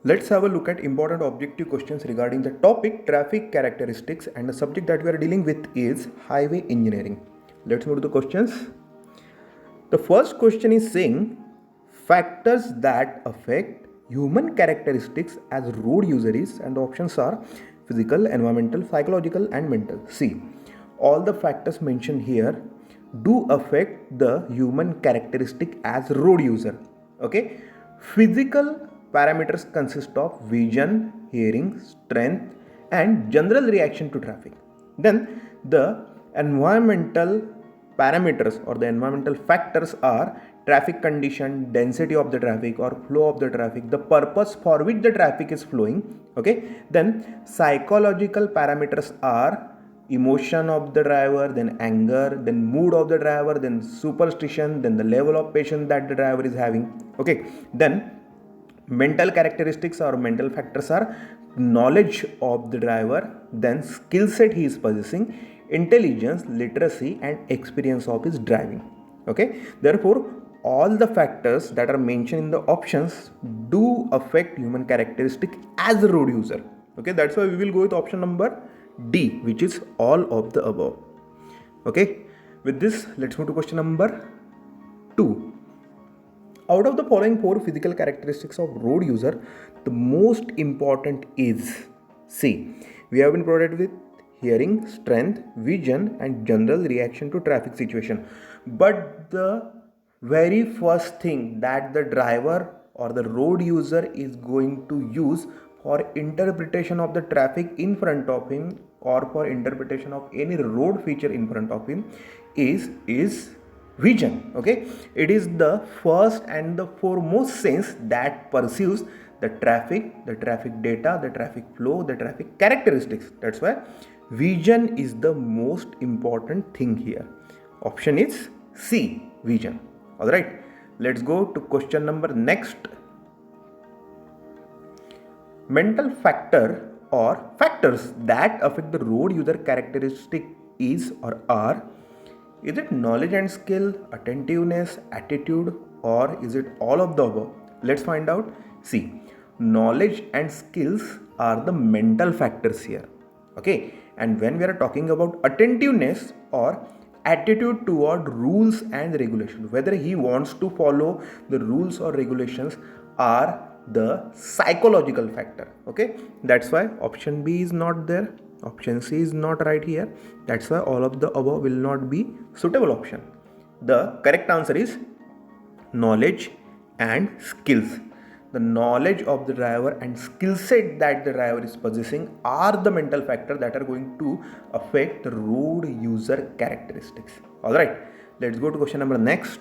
Let's have a look at important objective questions regarding the topic traffic characteristics, and the subject that we are dealing with is highway engineering. Let's move to the questions. The first question is saying factors that affect human characteristics as road users, and the options are physical, environmental, psychological and mental. See, all the factors mentioned here do affect the human characteristic as road user. Okay, physical parameters consist of vision, hearing, strength and general reaction to traffic. Then the environmental parameters or the environmental factors are traffic condition, density of the traffic or flow of the traffic, the purpose for which the traffic is flowing. Okay, then psychological parameters are emotion of the driver, then anger, then mood of the driver, then superstition, then the level of patience that the driver is having. Okay, then mental characteristics or mental factors are knowledge of the driver, then skill set he is possessing, intelligence, literacy and experience of his driving. Okay, therefore all the factors that are mentioned in the options do affect human characteristic as a road user. Okay, that's why we will go with option number D, which is all of the above. Okay, with this let's move to question number 2. Out of the following 4 physical characteristics of road user, the most important is C. We have been provided with hearing, strength, vision and general reaction to traffic situation. But the very first thing that the driver or the road user is going to use for interpretation of the traffic in front of him or for interpretation of any road feature in front of him is vision. Okay, it is the first and the foremost sense that perceives the traffic data, the traffic flow, the traffic characteristics. That's why vision is the most important thing here. Option is C, vision. All right, let's go to question number next. Mental factor or factors that affect the road user characteristic is or are: is it knowledge and skill, attentiveness, attitude, or is it all of the above? Let's find out. See, knowledge and skills are the mental factors here. Okay, and when we are talking about attentiveness or attitude toward rules and regulations, whether he wants to follow the rules or regulations, are the psychological factor. Okay, that's why option B is not there. Option C is not right here. That's why all of the above will not be suitable option. The correct answer is knowledge and skills. The knowledge of the driver and skill set that the driver is possessing are the mental factor that are going to affect the road user characteristics. Alright, let's go to question number next.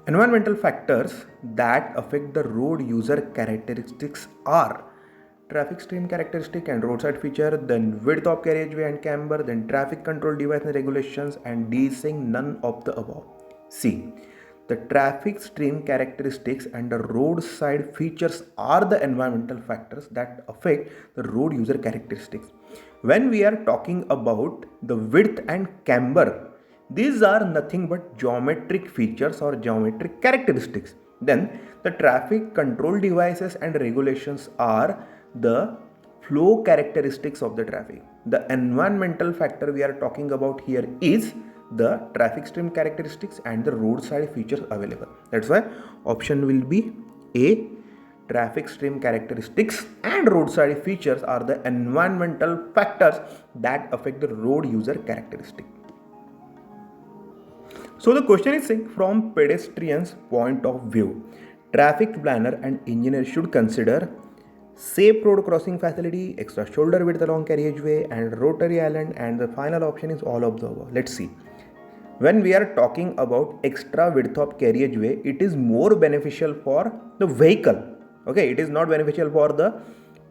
Environmental factors that affect the road user characteristics are traffic stream characteristic and roadside feature, then width of carriageway and camber, then traffic control device and regulations, and D is saying none of the above. C. The traffic stream characteristics and the roadside features are the environmental factors that affect the road user characteristics. When we are talking about the width and camber, these are nothing but geometric features or geometric characteristics. Then the traffic control devices and regulations are the flow characteristics of the traffic. The environmental factor we are talking about here is the traffic stream characteristics and the roadside features available. That's why option will be A. Traffic stream characteristics and roadside features are the environmental factors that affect the road user characteristic. So the question is saying, from pedestrian's point of view, traffic planner and engineer should consider safe road crossing facility, extra shoulder width along carriageway and rotary island, and the final option is all of the above. Let's see. When we are talking about extra width of carriageway, it is more beneficial for the vehicle. Okay, it is not beneficial for the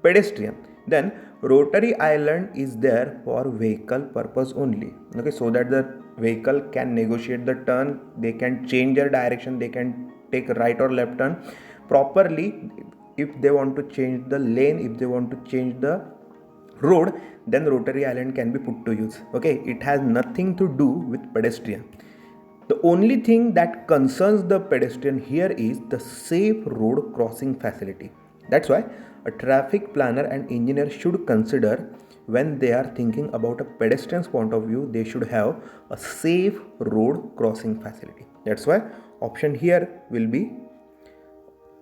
pedestrian. Then rotary island is there for vehicle purpose only. Okay, so that the vehicle can negotiate the turn, they can change their direction, they can take right or left turn properly. If they want to change the lane, if they want to change the road, then rotary island can be put to use. Okay, it has nothing to do with pedestrian. The only thing that concerns the pedestrian here is the safe road crossing facility. That's why a traffic planner and engineer should consider when they are thinking about a pedestrian's point of view, they should have a safe road crossing facility. That's why option here will be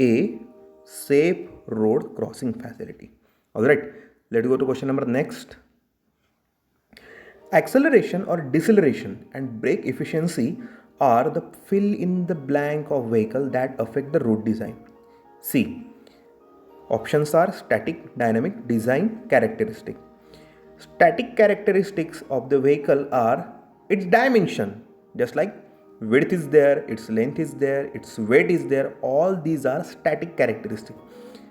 A, safe road crossing facility. Alright, let's go to question number next. Acceleration or deceleration and brake efficiency are the fill in the blank of vehicle that affect the road design. See, options are static, dynamic, design, characteristic. Static characteristics of the vehicle are its dimension, just like width is there, its length is there, its weight is there, all these are static characteristics.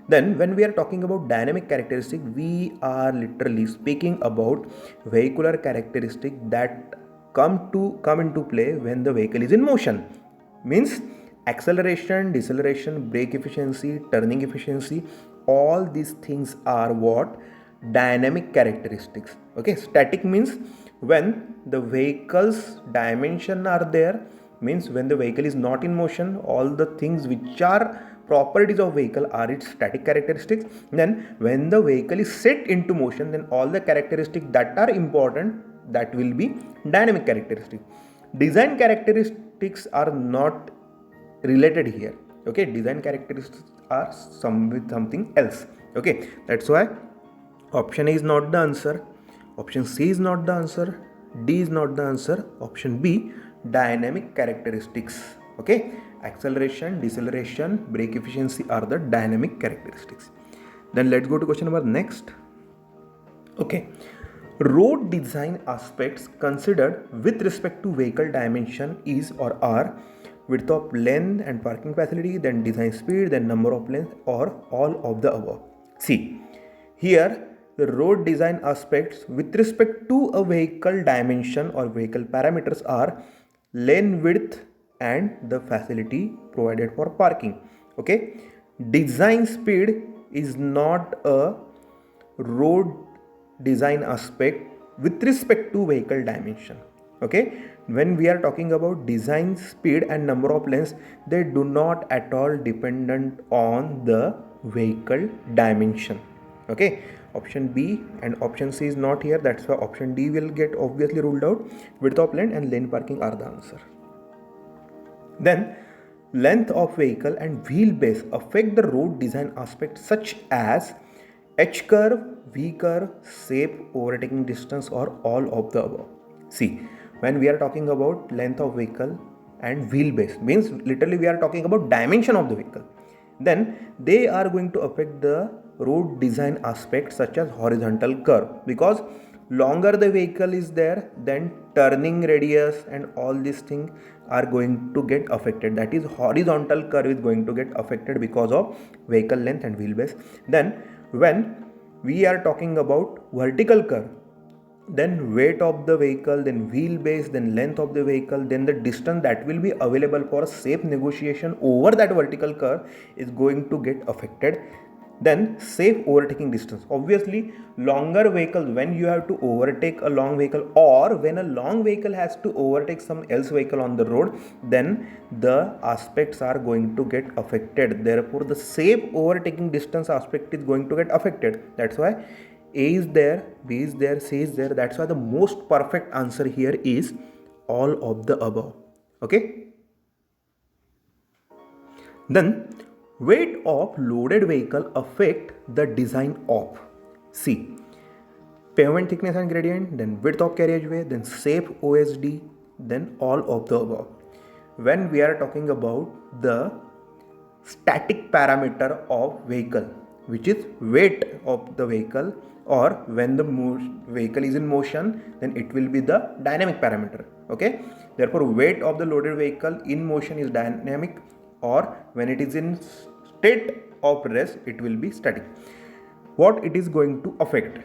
Then when we are talking about dynamic characteristic, we are literally speaking about vehicular characteristic that come into play when the vehicle is in motion. Means acceleration, deceleration, brake efficiency, turning efficiency, all these things are what? Dynamic characteristics. Okay, static means when the vehicle's dimension are there, means when the vehicle is not in motion, all the things which are properties of vehicle are its static characteristics. Then when the vehicle is set into motion, then all the characteristics that are important, that will be dynamic characteristics. Design characteristics are not related here. Okay, design characteristics are something else. Okay, that's why option A is not the answer, option C is not the answer, D is not the answer, option B, dynamic characteristics. Okay, acceleration, deceleration, brake efficiency are the dynamic characteristics. Then let's go to question number next. Okay, road design aspects considered with respect to vehicle dimension is or are width of lane and parking facility, then design speed, then number of lanes, or all of the above. See, here the road design aspects with respect to a vehicle dimension or vehicle parameters are lane width and the facility provided for parking. Okay, design speed is not a road design aspect with respect to vehicle dimension. Okay, when we are talking about design speed and number of lanes, they do not at all dependent on the vehicle dimension. Okay, option B and option C is not here, that's why option D will get obviously ruled out. Width of lane and lane parking are the answer. Then length of vehicle and wheelbase affect the road design aspects such as H curve, V curve, safe overtaking distance, or all of the above. See, when we are talking about length of vehicle and wheelbase, means literally we are talking about dimension of the vehicle, then they are going to affect the road design aspects such as horizontal curve, because longer the vehicle is there, then turning radius and all these things are going to get affected. That is, horizontal curve is going to get affected because of vehicle length and wheelbase. Then when we are talking about vertical curve, then weight of the vehicle, then wheelbase, then length of the vehicle, then the distance that will be available for safe negotiation over that vertical curve is going to get affected. Then safe overtaking distance, obviously longer vehicles, when you have to overtake a long vehicle or when a long vehicle has to overtake some else vehicle on the road, then the aspects are going to get affected. Therefore the safe overtaking distance aspect is going to get affected. That's why A is there, B is there, C is there. That's why the most perfect answer here is all of the above. Okay, then weight of loaded vehicle affect the design of, see, pavement thickness and gradient, then width of carriageway, then safe OSD, then all of the above. When we are talking about the static parameter of vehicle, which is weight of the vehicle, or when the vehicle is in motion, then it will be the dynamic parameter. Okay, therefore weight of the loaded vehicle in motion is dynamic, or when it is in state of rest it will be static. What it is going to affect,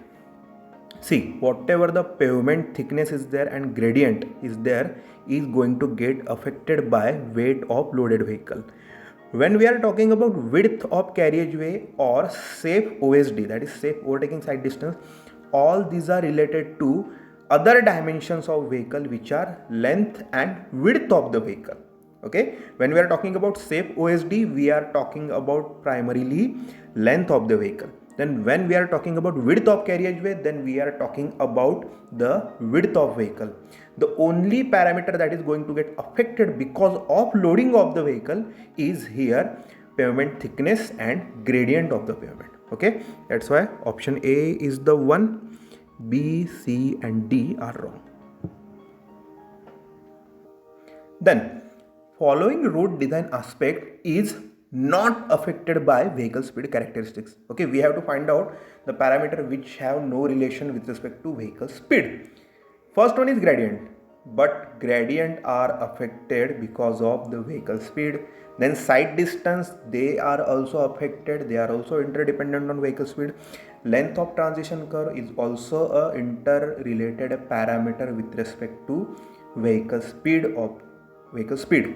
see, whatever the pavement thickness is there and gradient is there is going to get affected by weight of loaded vehicle. When we are talking about width of carriageway or safe OSD, that is safe overtaking side distance, all these are related to other dimensions of vehicle, which are length and width of the vehicle. Okay, when we are talking about safe OSD, we are talking about primarily length of the vehicle. Then when we are talking about width of carriageway, then we are talking about the width of vehicle. The only parameter that is going to get affected because of loading of the vehicle is here pavement thickness and gradient of the pavement. Okay, that's why option A is the one. B, C and D are wrong. Then following road design aspect is not affected by vehicle speed characteristics. Okay, we have to find out the parameter which have no relation with respect to vehicle speed. First one is gradient, but gradient are affected because of the vehicle speed. Then side distance, they are also affected, they are also interdependent on vehicle speed. Length of transition curve is also a interrelated parameter with respect to vehicle speed.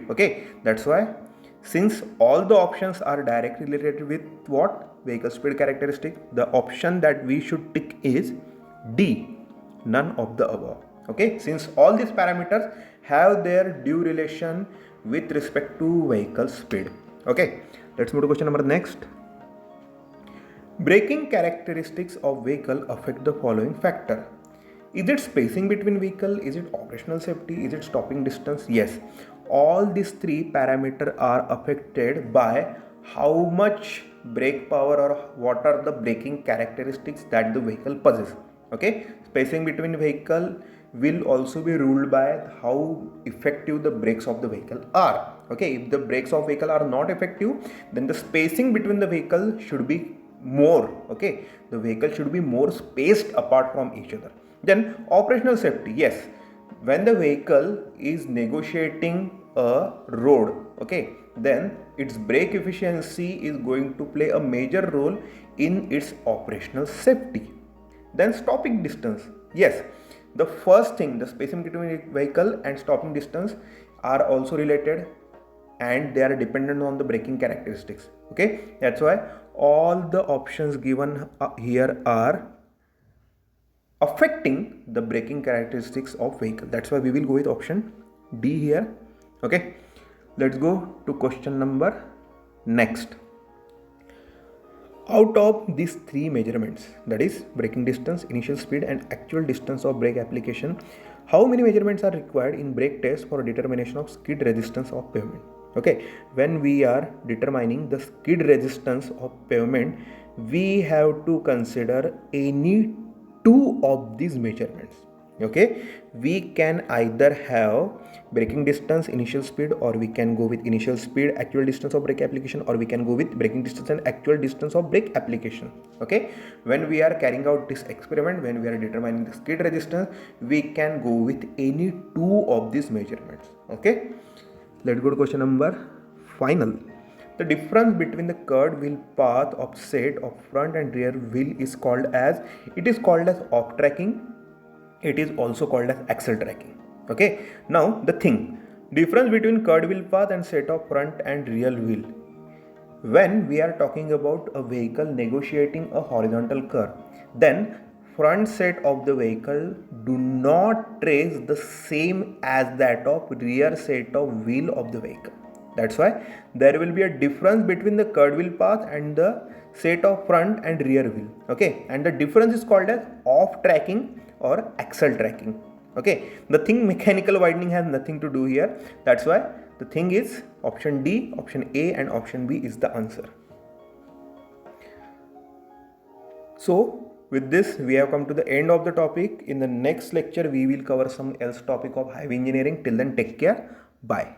Okay, that's why since all the options are directly related with what vehicle speed characteristic, the option that we should tick is D, none of the above. Okay, since all these parameters have their due relation with respect to vehicle speed. Okay, let's move to question number next. Braking characteristics of vehicle affect the following factor. Is it spacing between vehicle? Is it operational safety? Is it stopping distance? Yes, all these three parameters are affected by how much brake power or what are the braking characteristics that the vehicle possesses. Okay, spacing between vehicle will also be ruled by how effective the brakes of the vehicle are. Okay, if the brakes of vehicle are not effective, then the spacing between the vehicle should be more. Okay, the vehicle should be more spaced apart from each other. Then operational safety, yes, when the vehicle is negotiating a road, okay, then its brake efficiency is going to play a major role in its operational safety. Then stopping distance, yes, the first thing, the spacing between vehicle and stopping distance are also related and they are dependent on the braking characteristics. Okay, that's why all the options given here are affecting the braking characteristics of vehicle. That's why we will go with option D here. Okay, let's go to question number next. Out of these three measurements, that is braking distance, initial speed and actual distance of brake application, how many measurements are required in brake test for determination of skid resistance of pavement? Okay, when we are determining the skid resistance of pavement, we have to consider any two of these measurements. Okay, we can either have braking distance, initial speed, or we can go with initial speed, actual distance of brake application, or we can go with braking distance and actual distance of brake application. Okay, when we are carrying out this experiment, when we are determining the skid resistance, we can go with any two of these measurements. Okay, let's go to question number final. The difference between the curved wheel path of set of front and rear wheel is called as off tracking. It is also called as axle tracking. Okay, now the thing, difference between curved wheel path and set of front and rear wheel. When we are talking about a vehicle negotiating a horizontal curve, then front set of the vehicle do not trace the same as that of rear set of wheel of the vehicle. That's why there will be a difference between the curved wheel path and the set of front and rear wheel. Okay, and the difference is called as off tracking or axle tracking. Okay, the thing mechanical widening has nothing to do here. That's why the thing is option D, option A and option B is the answer. So with this we have come to the end of the topic. In the next lecture we will cover some else topic of highway engineering. Till then, take care. Bye.